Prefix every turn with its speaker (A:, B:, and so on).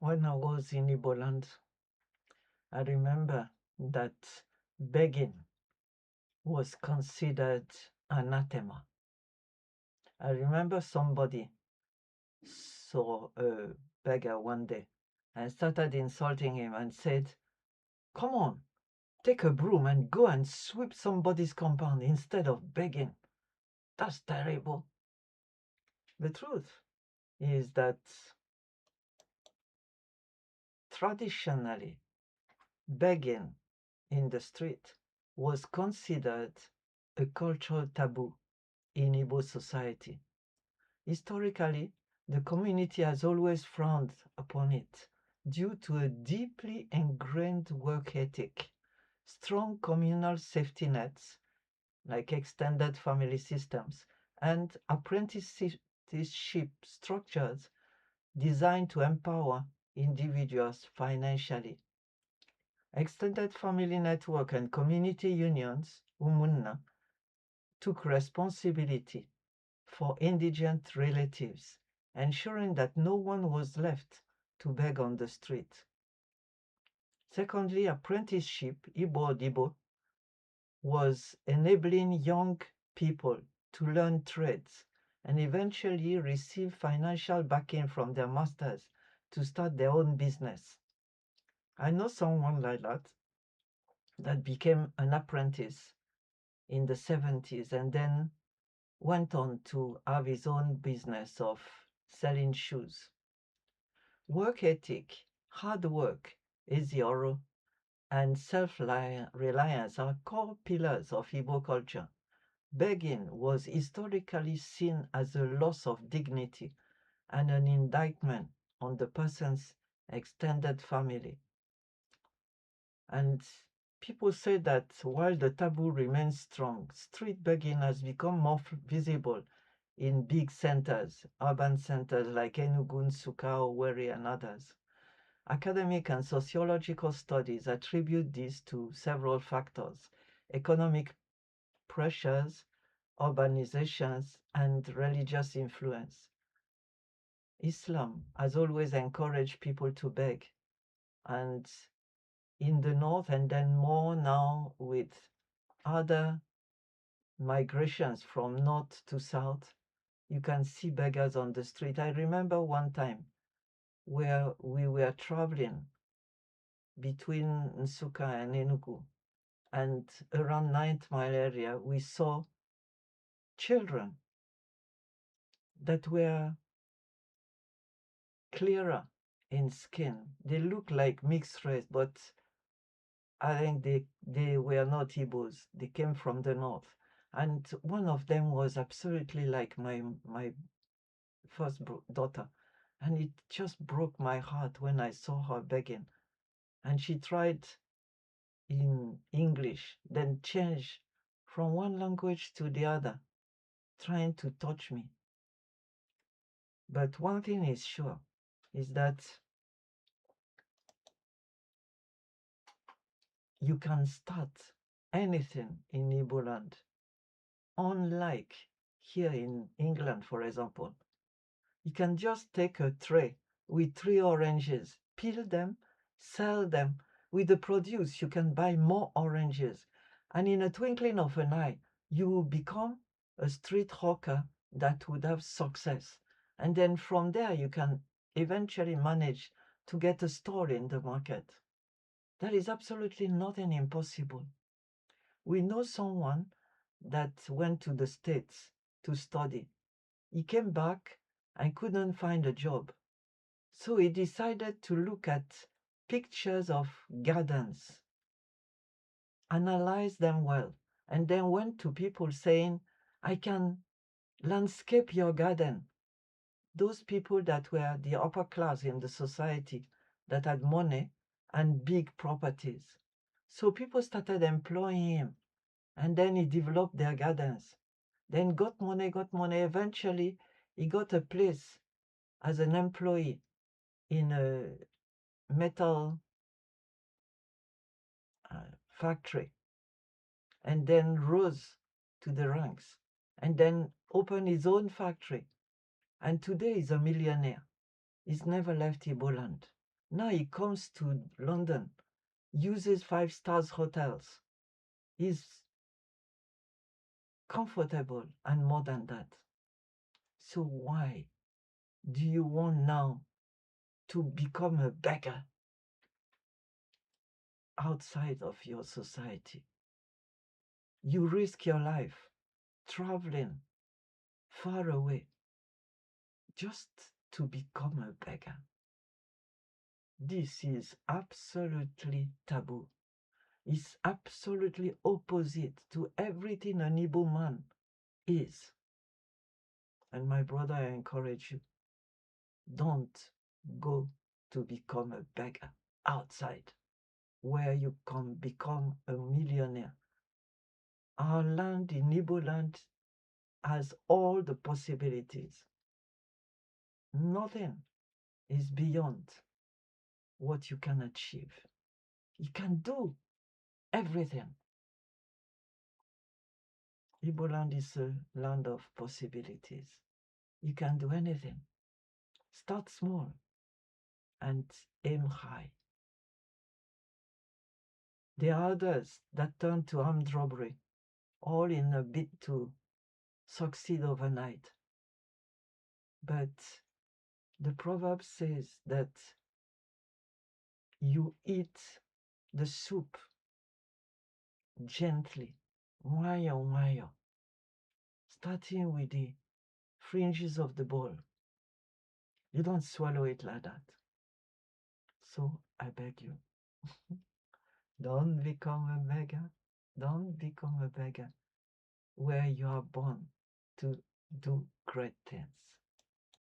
A: When I was in Igbo land, I remember that begging was considered anathema. I remember somebody saw a beggar one day and started insulting him and said, "Come on, take a broom and go and sweep somebody's compound instead of begging. That's terrible." The truth is that traditionally, begging in the street was considered a cultural taboo in Igbo society. Historically, the community has always frowned upon it due to a deeply ingrained work ethic, strong communal safety nets like extended family systems, and apprenticeship structures designed to empower individuals financially. Extended family network and community unions, umunna, took responsibility for indigent relatives, ensuring that no one was left to beg on the street. Secondly, apprenticeship, Igba Odibo, was enabling young people to learn trades and eventually receive financial backing from their masters to start their own business. I know someone like that became an apprentice in the 70s and then went on to have his own business of selling shoes. Work ethic, hard work, ezioro, and self-reliance are core pillars of Igbo culture. Begging was historically seen as a loss of dignity and an indictment on the person's extended family. And people say that while the taboo remains strong, street begging has become more visible in big centers, urban centers like Enugu, Nsukka, Owerri, and others. Academic and sociological studies attribute this to several factors: economic pressures, urbanizations, and religious influence. Islam has always encouraged people to beg, and in the north, and then more now with other migrations from north to south, you can see beggars on the street. I remember one time where we were traveling between Nsukka and Enugu, and around Ninth Mile area, we saw children that were clearer in skin. They look like mixed race, but I think they were not Igbos. They came from the north. And one of them was absolutely like my first daughter. And it just broke my heart when I saw her begging. And she tried in English, then changed from one language to the other, trying to touch me. But one thing is sure, is that you can start anything in Igbo land. Unlike here in England, for example, you can just take a tray with 3 oranges, peel them, sell them. With the produce, you can buy more oranges. And in a twinkling of an eye, you will become a street hawker that would have success. And then from there, you can eventually manage to get a store in the market. That is absolutely nothing impossible. We know someone that went to the States to study. He came back and couldn't find a job. So he decided to look at pictures of gardens, analyze them well, and then went to people saying, "I can landscape your garden." Those people that were the upper class in the society that had money and big properties. So people started employing him, and then he developed their gardens. Then got money. Eventually, he got a place as an employee in a metal factory, and then rose to the ranks, and then opened his own factory. And today he's a millionaire. He's never left Igbo land. Now he comes to London, uses 5 stars hotels, is comfortable and more than that. So why do you want now to become a beggar outside of your society? You risk your life traveling far away just to become a beggar. This is absolutely taboo. It's absolutely opposite to everything an Igbo man is. And my brother, I encourage you, don't go to become a beggar outside where you can become a millionaire. Our land in Igbo land has all the possibilities. Nothing is beyond what you can achieve. You can do everything. Igbo land is a land of possibilities. You can do anything. Start small and aim high. There are others that turn to armed robbery, all in a bid to succeed overnight. But the proverb says that you eat the soup gently, wayo, starting with the fringes of the bowl. You don't swallow it like that. So I beg you, don't become a beggar. Don't become a beggar where you are born to do great things.